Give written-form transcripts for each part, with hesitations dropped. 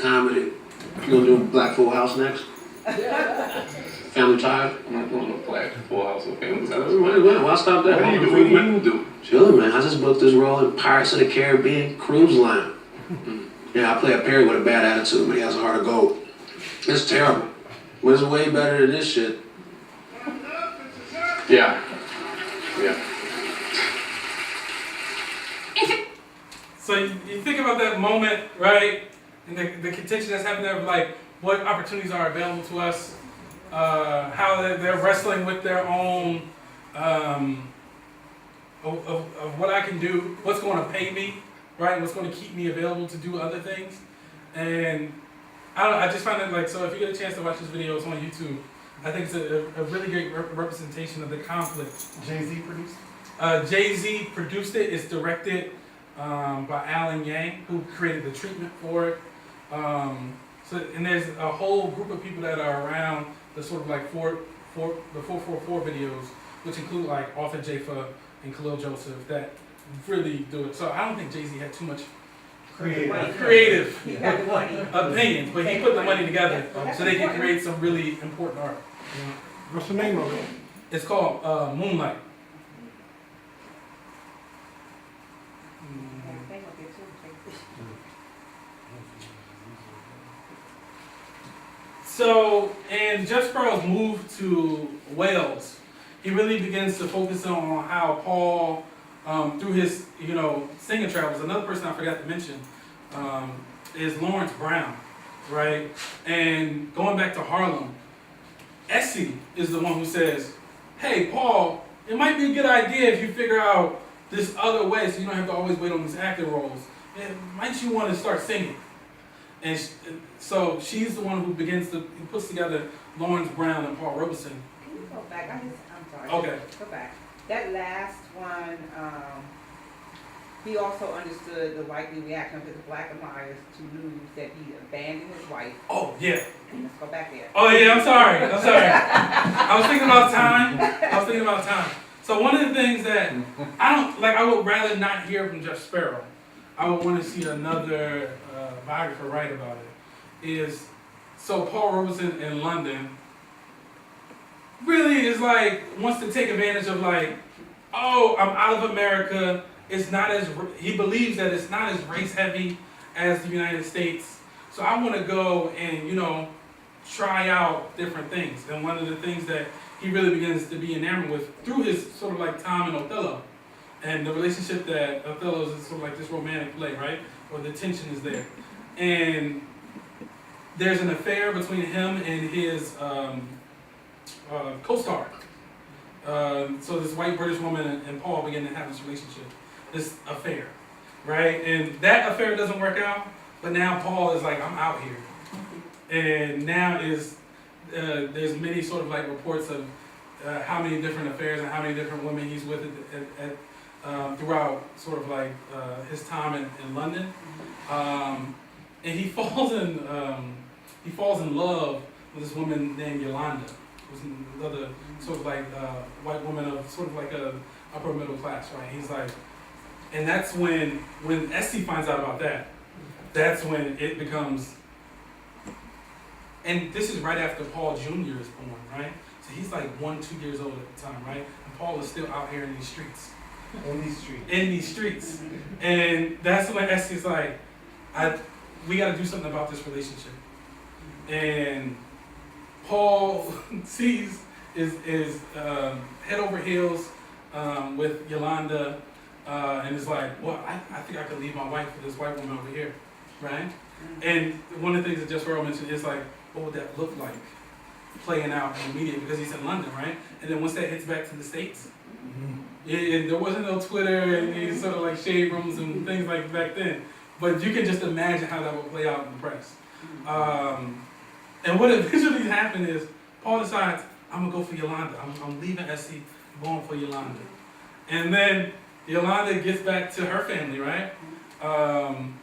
comedy. You gonna do Black Full House next? Family Ties? I'm not doing no Black Full House or Family Ties. Why stop that? What do you do? Chilling, man. I just booked this role in Pirates of the Caribbean cruise line. Yeah, I play a parrot with a bad attitude, but he has a heart of gold. It's terrible. But it's way better than this shit. Yeah. So you think about that moment, right? And the contention that's happening there, like what opportunities are available to us, how they're wrestling with their own of what I can do, what's going to pay me, right? What's going to keep me available to do other things. And I just find it like, so if you get a chance to watch this video, it's on YouTube. I think it's a really great representation of the conflict. Jay-Z produced? Jay-Z produced it. It's directed by Alan Yang, who created the treatment for it. And there's a whole group of people that are around the sort of like the 444 videos, which include like Arthur Jafa and Khalil Joseph, that really do it. So I don't think Jay-Z had too much creative opinions, but he put the money together so they can create some really important art. What's the name of it? It's called Moonlight. So, in Jeff Sparrow's move to Wales, he really begins to focus on how Paul, through his, singing travels. Another person I forgot to mention is Lawrence Brown, right? And going back to Harlem, Essie is the one who says, "Hey, Paul, it might be a good idea if you figure out this other way, so you don't have to always wait on these acting roles. Might you want to start singing?" And so she's the one who puts together Lawrence Brown and Paul Robeson. Can you go back? I'm sorry. Okay. Go back. That last one, he also understood the likely reaction of his black admirers to news that he abandoned his wife. Oh, yeah. Let's go back there. Oh, yeah, I'm sorry. I was thinking about time. So one of the things that I would rather not hear from Jeff Sparrow. I would want to see another biographer write about it. Is so Paul Robeson in London really is like wants to take advantage of like, oh, I'm out of America. It's not as he believes that it's not as race heavy as the United States. So I want to go and try out different things. And one of the things that he really begins to be enamored with through his sort of like time in Othello. And the relationship that Othello is sort of like this romantic play, right? Where the tension is there. And there's an affair between him and his co-star. So this white British woman and Paul begin to have this relationship, this affair, right? And that affair doesn't work out, but now Paul is like, I'm out here. And now there's many sort of like reports of how many different affairs and how many different women he's with throughout sort of like his time in London, and he falls in love with this woman named Yolanda, who's another sort of like white woman of sort of like a upper middle class, right? He's like, and that's when Essie finds out about that. That's when it becomes, and this is right after Paul Jr. is born, right? So he's like 1-2 years old at the time, right? And Paul is still out here in these streets. In these streets. And that's when Essie's like, we got to do something about this relationship. And Paul is head over heels with Yolanda, and is like, well, I think I could leave my wife for this white woman over here, right? And one of the things that Jeff Sparrow mentioned is like, what would that look like playing out in the media, because he's in London, right? And then once that hits back to the States, and there wasn't no Twitter and these sort of like shade rooms and things like back then. But you can just imagine how that would play out in the press. And what eventually happened is Paul decides, I'm gonna go for Yolanda. I'm leaving Essie, I'm going for Yolanda. And then Yolanda gets back to her family, right? And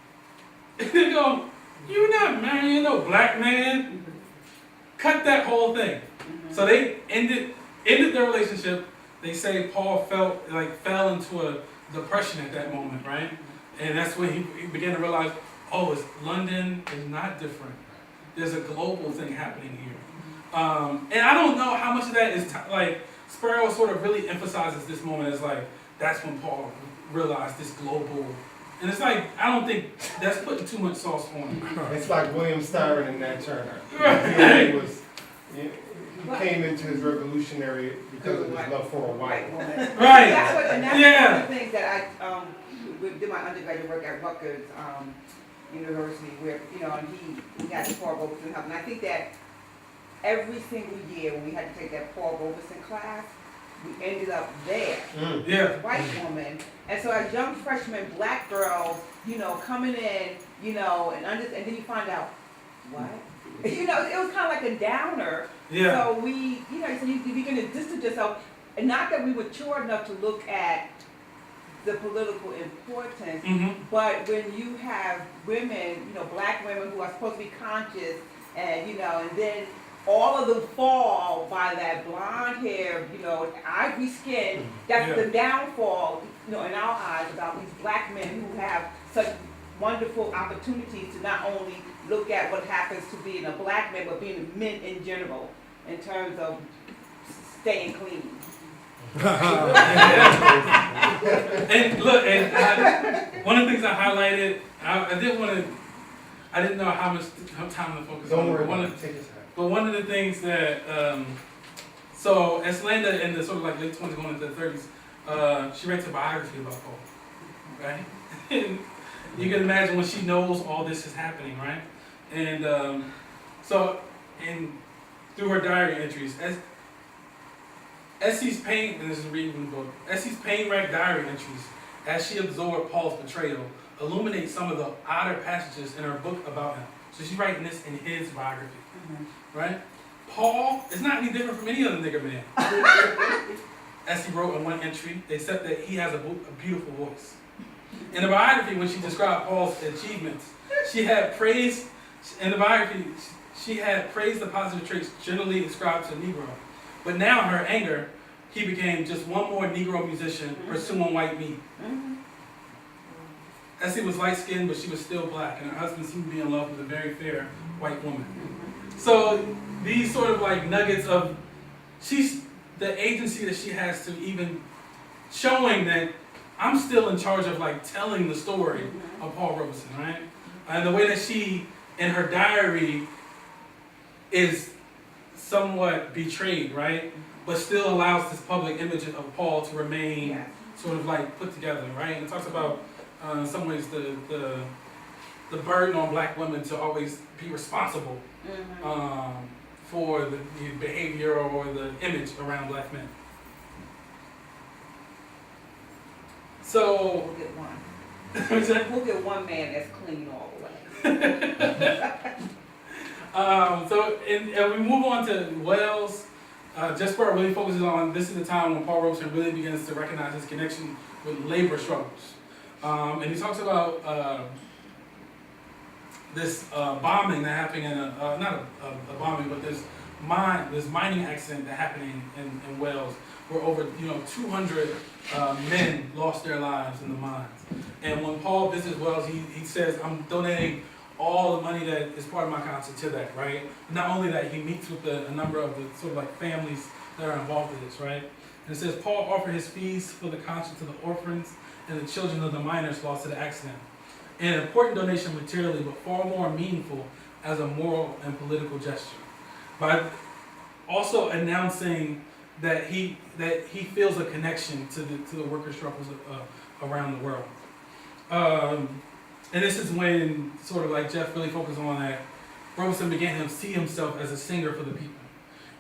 they go, you're not marrying no black man. Cut that whole thing. So they ended their relationship. They say Paul fell into a depression at that moment, right? And that's when he began to realize, oh, London is not different. There's a global thing happening here. And I don't know how much of that is like Sparrow sort of really emphasizes this moment as like that's when Paul realized this global, and it's like I don't think that's putting too much sauce on it. It's like William Styron and Nat Turner. Right. He came into his revolutionary because of his love for a white woman. Right. And that's Yeah. one of the things that I did my undergraduate work at Rutgers University, where and we had the Paul Robeson help, and I think that every single year when we had to take that Paul Robeson class, we ended up there. Yeah. White woman, and so as young freshmen, black girls, coming in, and then you find out what. It was kind of like a downer. Yeah. So we, so you begin to distance yourself, and not that we were mature enough to look at the political importance, but when you have women, black women who are supposed to be conscious, and and then all of them fall by that blonde hair, ivory skin. That's the downfall, in our eyes about these black men who have such wonderful opportunities to not only look at what happens to being a black man, but being men in general, in terms of staying clean. And look, one of the things I highlighted, I didn't know how much time to focus Don't on. worry But about it. Take your time. But one of the things that, so Eslanda in the sort of like late 20s going into the 30s, she writes a biography about Paul, right? And you can imagine when she knows all this is happening, right? And through her diary entries, Essie's pain, and this is reading from the book, Essie's pain-racked diary entries, as she absorbed Paul's betrayal, illuminate some of the odder passages in her book about him. So she's writing this in his biography. Right? Paul is not any different from any other nigger man. As he wrote in one entry, except that he has a beautiful voice. In the biography, when she described Paul's achievements, she had praised the positive traits generally ascribed to a Negro. But now in her anger, he became just one more Negro musician pursuing white meat. Essie was light-skinned, but she was still black, and her husband seemed to be in love with a very fair white woman. So these sort of like nuggets of the agency that she has to even showing that I'm still in charge of like telling the story of Paul Robeson, right? And the way that she in her diary is somewhat betrayed, right? But still allows this public image of Paul to remain sort of like put together, right? And it talks about in some ways the burden on black women to always be responsible for the behavior or the image around black men. So we'll get one. We'll get one man that's clean all the way. And we move on to Wells. Sparrow really focuses on this is the time when Paul Robeson really begins to recognize his connection with labor struggles. And he talks about this bombing that happened in not a bombing, but this mining accident that happened in Wales, where over 200 men lost their lives in the mines. And when Paul visits Wales, he says, "I'm donating all the money that is part of my concert to that," right? Not only that, he meets with a number of the sort of like families that are involved in this, right? And it says, Paul offered his fees for the concert to the orphans and the children of the miners lost to the accident. An important donation materially, but far more meaningful as a moral and political gesture. By also announcing that he feels a connection to the worker struggles around the world. And this is when sort of like Jeff really focused on that. Robeson began to see himself as a singer for the people.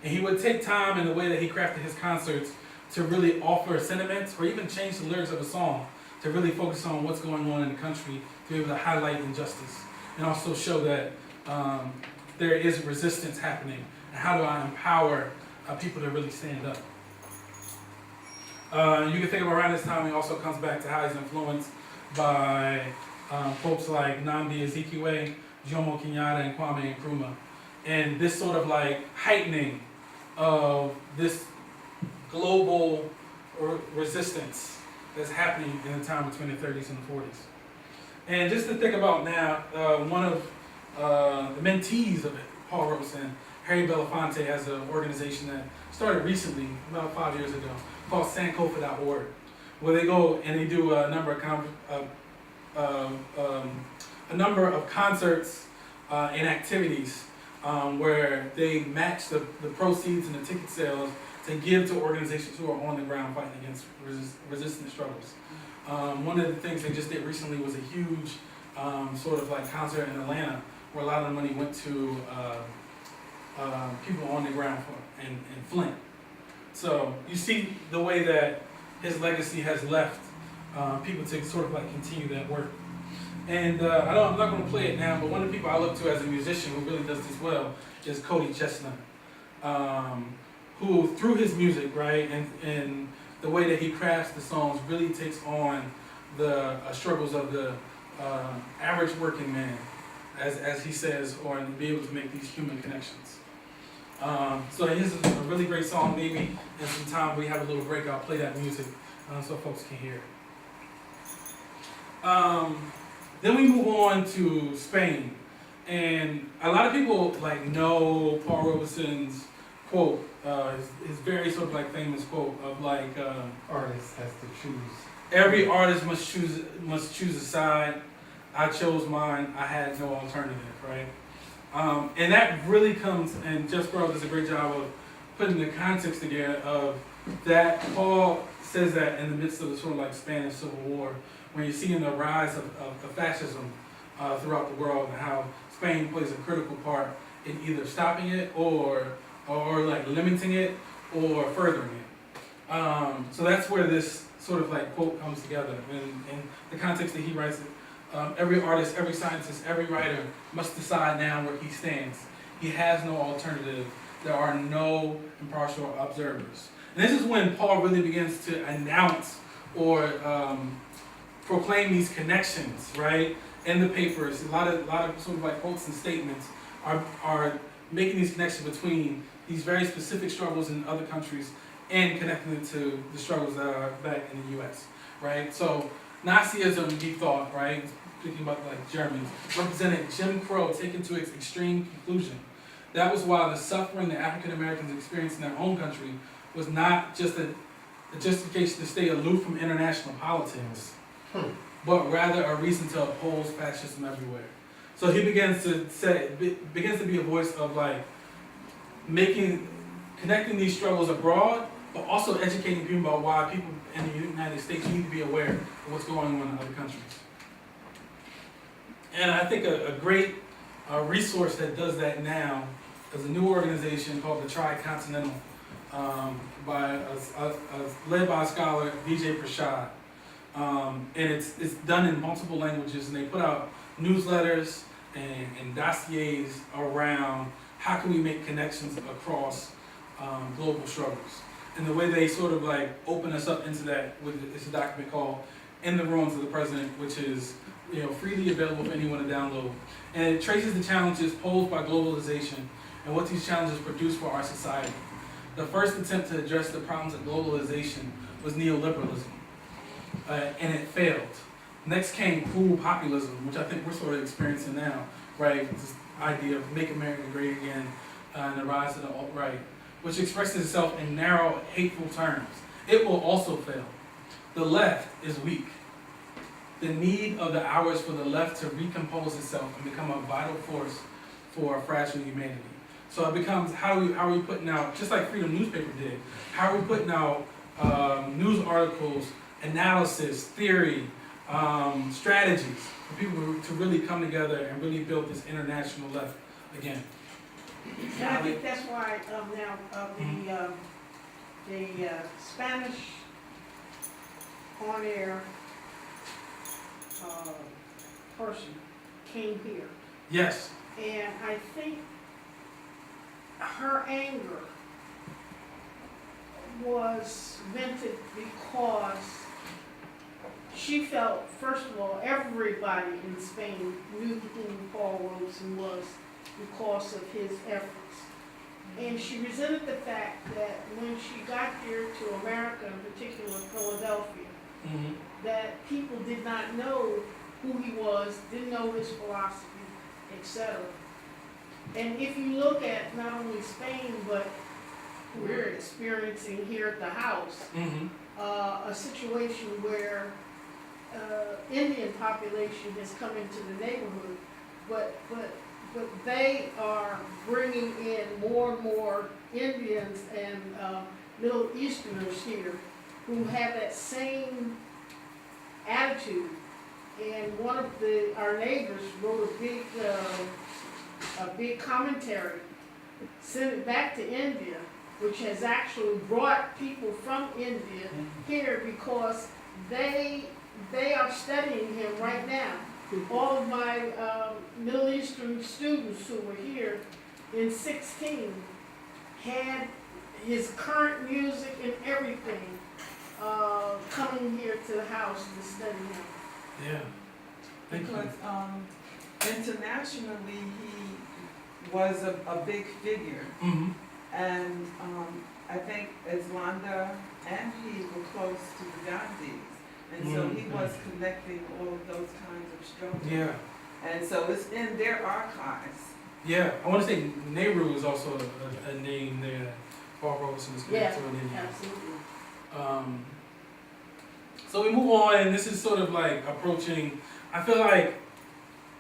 And he would take time in the way that he crafted his concerts to really offer sentiments or even change the lyrics of a song to really focus on what's going on in the country, to be able to highlight injustice and also show that there is resistance happening. And how do I empower people to really stand up? You can think of around this time, he also comes back to how he's influenced by folks like Nnamdi Azikiwe, Jomo Kenyatta, and Kwame Nkrumah. And this sort of like heightening of this global resistance that's happening in the time between the 30s and the 40s. And just to think about now, one of the mentees of it, Paul Robeson, Harry Belafonte, has an organization that started recently, about 5 years ago, called Sankofa.org, where they go and they do a number of concerts and activities where they match the proceeds and the ticket sales to give to organizations who are on the ground fighting against resistance struggles. One of the things they just did recently was a huge sort of like concert in Atlanta where a lot of the money went to people on the ground in Flint. So you see the way that his legacy has left people to sort of like continue that work. And I'm not going to play it now, but one of the people I look to as a musician who really does this well is Cody Chestnut, who through his music, right, and the way that he crafts the songs really takes on the struggles of the average working man, as he says, or to be able to make these human connections. So this is a really great song. Maybe in some time we have a little break, I'll play that music so folks can hear it. Then we move on to Spain, and a lot of people like know Paul Robeson's quote, his very sort of like famous quote of like, Artist has to choose. every artist must choose a side. I chose mine. I had no alternative, right? And that really comes, and Jeff Sparrow does a great job of putting the context together of that. Paul says that in the midst of the sort of like Spanish Civil War, when you're seeing the rise of fascism throughout the world, and how Spain plays a critical part in either stopping it or like limiting it or furthering it. So that's where this sort of like quote comes together, and the context that he writes it. Every artist, every scientist, every writer must decide now where he stands. He has no alternative. There are no impartial observers. And this is when Paul really begins to announce or proclaim these connections, right? In the papers, a lot of sort of like quotes and statements are making these connections between these very specific struggles in other countries and connecting it to the struggles that are back in the U.S., right? So Nazism, he thought, right, speaking about like Germans, represented Jim Crow taken to its extreme conclusion. That was why the suffering that African Americans experienced in their own country was not just a justification to stay aloof from international politics, but rather a reason to oppose fascism everywhere. So he begins to be a voice of like connecting these struggles abroad, but also educating people about why people in the United States need to be aware of what's going on in other countries. And I think a great resource that does that now is a new organization called the Tricontinental, led by a scholar, Vijay Prashad. And it's done in multiple languages, and they put out newsletters and dossiers around how can we make connections across global struggles. And the way they sort of like open us up into that is a document called In the Ruins of the President, which is freely available for anyone to download. And it traces the challenges posed by globalization and what these challenges produce for our society. The first attempt to address the problems of globalization was neoliberalism, and it failed. Next came cruel populism, which I think we're sort of experiencing now, right? This idea of make America great again, and the rise of the alt-right, which expresses itself in narrow, hateful terms. It will also fail. The left is weak. The need of the hours for the left to recompose itself and become a vital force for a fragile humanity. So it becomes how are we putting out, just like Freedom Newspaper did, how are we putting out news articles, analysis, theory, strategies for people to really come together and really build this international left again. And I think that's why now the Spanish on-air person came here. Yes. And I think her anger was vented because she felt, first of all, everybody in Spain knew who Paul Robeson was because of his efforts. And she resented the fact that when she got here to America, in particular Philadelphia, that people did not know who he was, didn't know his philosophy, etc. And if you look at not only Spain, but we're experiencing here at the house, a situation where Indian population has come into the neighborhood, but they are bringing in more and more Indians and Middle Easterners here who have that same attitude. And one of our neighbors wrote a big commentary, sent it back to India, which has actually brought people from India here because they are studying him right now. All of my Middle Eastern students who were here in 16 had his current music and everything coming here to the house to study him. Yeah. Thank you. Because internationally he was a big figure. And I think Islanda and he were close to the Gandhis. And so he was connecting all of those kinds of struggles. Yeah. And so it's in their archives. Yeah. I want to say Nehru is also a name there that Paul Robeson is connected to in India. Absolutely. So we move on, and this is sort of like approaching, I feel like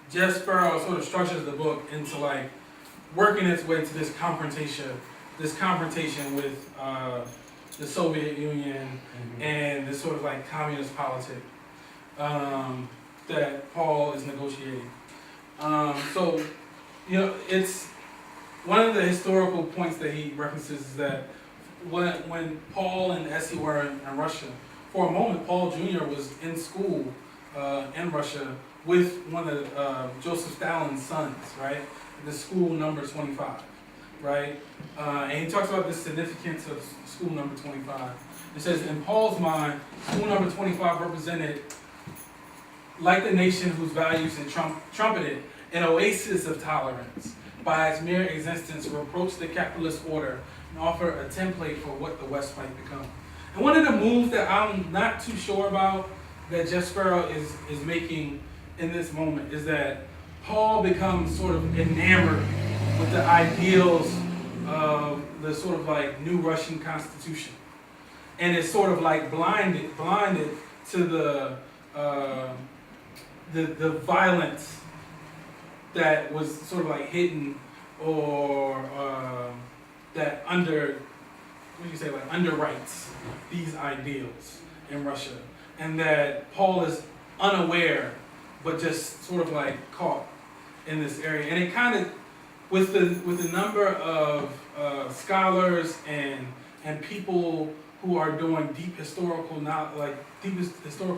Jeff Sparrow sort of structures the book into like working its way to this confrontation with the Soviet Union and this sort of like communist politic that Paul is negotiating. So, you know, it's one of the historical points that he references is that when Paul and Essie were in Russia, for a moment, Paul Jr. was in school in Russia with one of Joseph Stalin's sons, right? The school number 25, right? And he talks about the significance of school number 25. It says, in Paul's mind, school number 25 represented, like the nation whose values it trumpeted, an oasis of tolerance. By its mere existence, reproach the capitalist order and offer a template for what the West might become. And one of the moves that I'm not too sure about that Jeff Sparrow is making in this moment is that Paul becomes sort of enamored with the ideals of the sort of like new Russian constitution. And is sort of like blinded to the violence that was sort of like hidden or that underwrites these ideals in Russia, and that Paul is unaware, but just sort of like caught in this area. And it kind of, with the number of scholars and people who are doing deep historical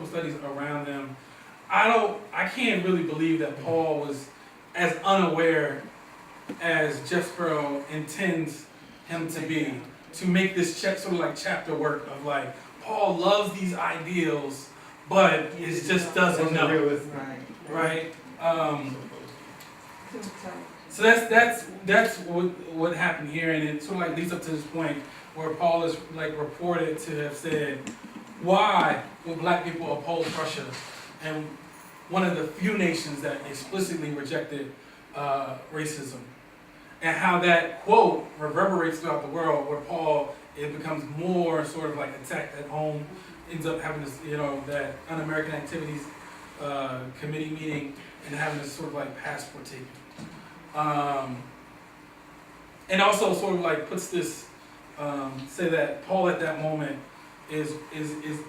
studies around them, I can't really believe that Paul was as unaware as Jeff Sparrow intends him to be, to make this sort of like chapter work of like, Paul loves these ideals, but it just doesn't know, right? So that's what happened here, and it sort of like leads up to this point where Paul is like reported to have said, why would black people oppose Russia? And one of the few nations that explicitly rejected racism. And how that quote reverberates throughout the world, where Paul, it becomes more sort of like attacked at home, ends up having this, that Un-American Activities committee meeting and having this sort of like passport taken. And also sort of like puts this, say that Paul at that moment is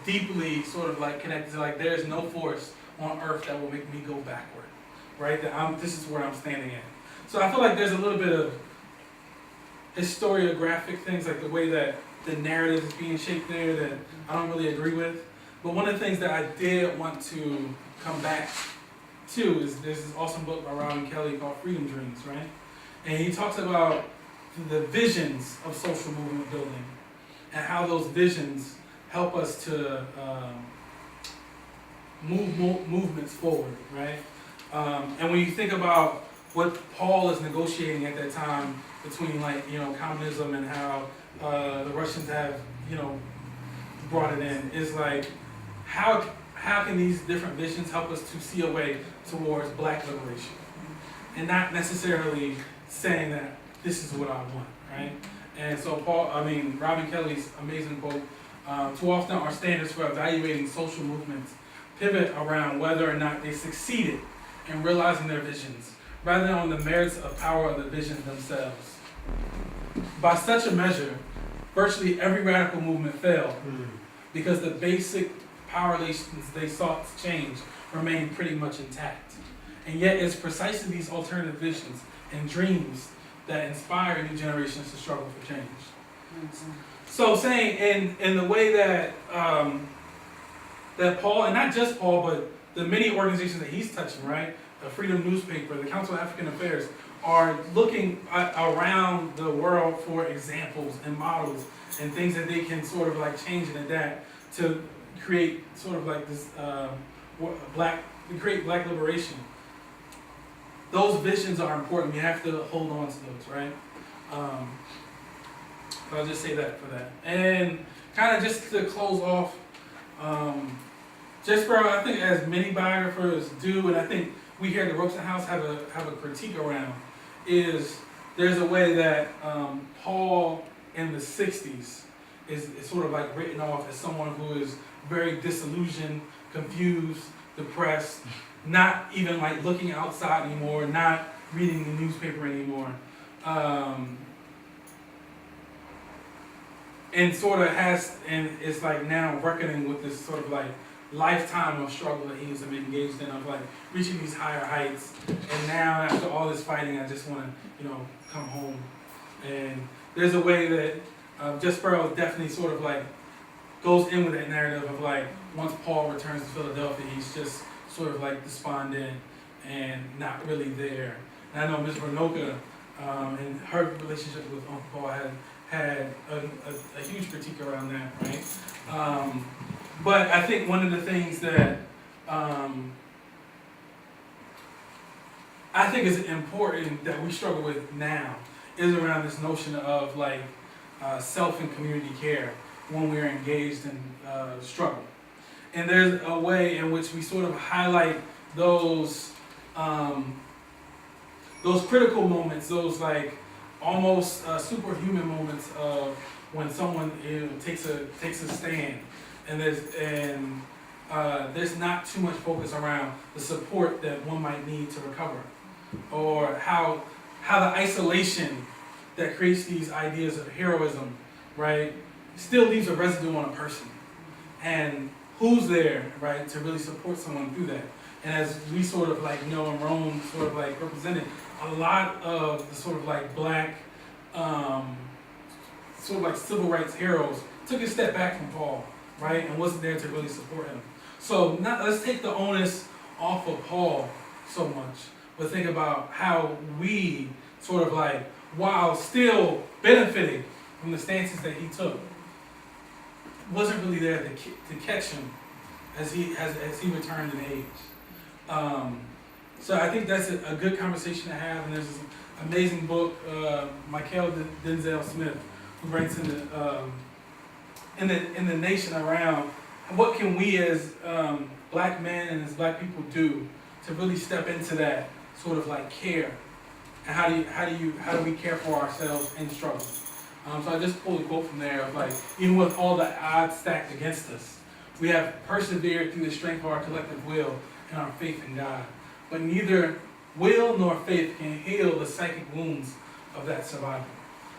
deeply sort of like connected to like, there's no force on earth that will make me go backward, right? That this is where I'm standing at. So I feel like there's a little bit of historiographic things, like the way that the narrative is being shaped there, that I don't really agree with. But one of the things that I did want to come back to is there's this awesome book by Rhone Kelly called Freedom Dreams, right? And he talks about the visions of social movement building and how those visions help us to move movements forward, right? And when you think about what Paul is negotiating at that time between communism and how the Russians have brought it in, is like how how can these different visions help us to see a way towards black liberation? And not necessarily saying that this is what I want, right? And so Robin Kelly's amazing quote, too often our standards for evaluating social movements pivot around whether or not they succeeded in realizing their visions, rather than on the merits of power of the visions themselves. By such a measure, virtually every radical movement failed because the basic power relations they sought to change remained pretty much intact. And yet it's precisely these alternative visions and dreams that inspire new generations to struggle for change. So saying in the way that that Paul, and not just Paul, but the many organizations that he's touching, right? The Freedom Newspaper, the Council of African Affairs, are looking around the world for examples and models and things that they can sort of like change and adapt to create sort of like this create black liberation. Those visions are important. We have to hold on to those, right? So I'll just say that for that. And kind of just to close off, Sparrow, I think as many biographers do, and I think we here at the Robeson House have a critique around, is there's a way that Paul in the 60s is sort of like written off as someone who is very disillusioned, confused, depressed, not even like looking outside anymore, not reading the newspaper anymore. And sort of it's like now reckoning with this sort of like lifetime of struggle that he's been engaged in, of like reaching these higher heights. And now after all this fighting, I just want to, come home. And there's a way that Sparrow definitely sort of like goes in with that narrative of like, once Paul returns to Philadelphia, he's just sort of like despondent and not really there. And I know Ms. Rhone, and her relationship with Uncle Paul had a huge critique around that, right? But I think one of the things that I think is important that we struggle with now is around this notion of like self and community care when we're engaged in struggle. And there's a way in which we sort of highlight those critical moments, those like almost superhuman moments of when someone takes a stand, and there's not too much focus around the support that one might need to recover, or how the isolation that creates these ideas of heroism, right, still leaves a residue on a person, and who's there, right, to really support someone through that. And as we sort of like know, and Rhone sort of like represented, a lot of the sort of like black, sort of like civil rights heroes took a step back from Paul, right, and wasn't there to really support him. So let's take the onus off of Paul so much, but think about how we sort of like, while still benefiting from the stances that he took, wasn't really there to catch him as he returned in age. So I think that's a good conversation to have. And there's this amazing book, Michael Denzel Smith, who writes in the nation around what can we as black men and as black people do to really step into that sort of like care, and how do we care for ourselves in struggle. So I just pulled a quote from there of like, even with all the odds stacked against us, we have persevered through the strength of our collective will and our faith in God. But neither will nor faith can heal the psychic wounds of that survival.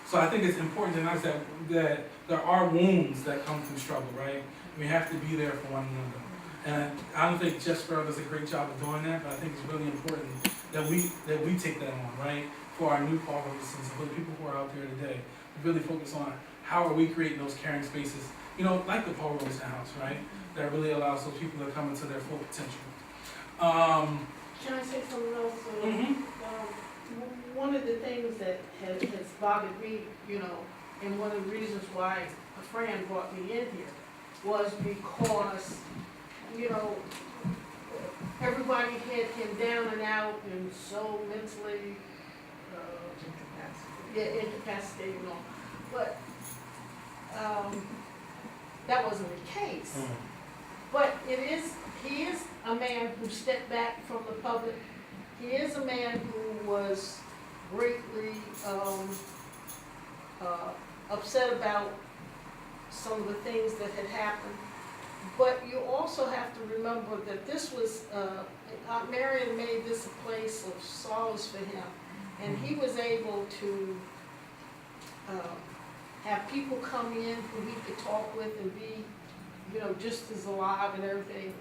So I think it's important to notice that there are wounds that come from struggle, right? We have to be there for one another. And I don't think Jeff Sparrow does a great job of doing that, but I think it's really important that we take that on, right? For our new Paul Robesons, for the people who are out there today, to really focus on how are we creating those caring spaces, like the Paul Robeson House, right? That really allows those people to come into their full potential. Can I say something else? One of the things that has bothered me, and one of the reasons why a friend brought me in here was because, everybody had him down and out and so mentally incapacitated and all. But that wasn't the case. But it is he is a man who stepped back from the public. He is a man who was greatly upset about some of the things that had happened. But you also have to remember that this was, Aunt Marion made this a place of solace for him. And he was able to have people come in who he could talk with and be, you know, just as alive and everything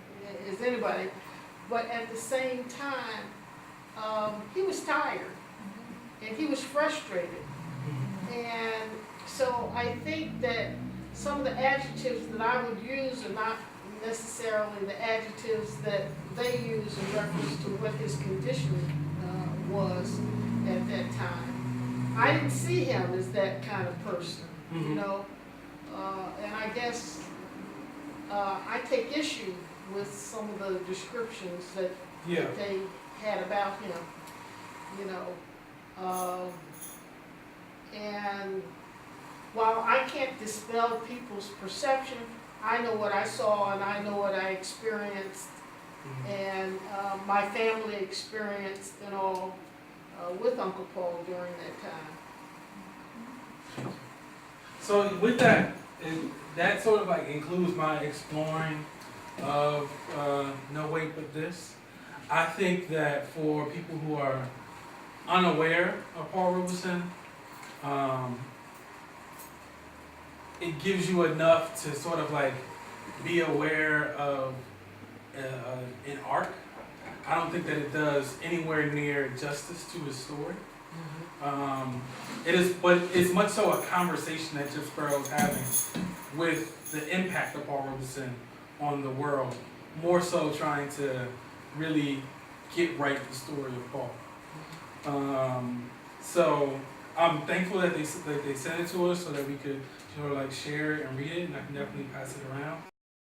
as anybody. But at the same time, he was tired and he was frustrated. And so I think that some of the adjectives that I would use are not necessarily the adjectives that they use in reference to what his condition was at that time. I didn't see him as that kind of person, you know, and I guess I take issue with some of the descriptions that they had about him, you know. And while I can't dispel people's perception, I know what I saw and I know what I experienced, and my family experienced and all with Uncle Paul during that time. So with that, that sort of like includes my exploring of No Wait But This. I think that for people who are unaware of Paul Robeson, it gives you enough to sort of like be aware of an arc. I don't think that it does anywhere near justice to his story. It is, but it's much so a conversation that Jeff Sparrow is having with the impact of Paul Robeson on the world, more so trying to really get right the story of Paul. So I'm thankful that they sent it to us so that we could sort of like share it and read it, and I can definitely pass it around.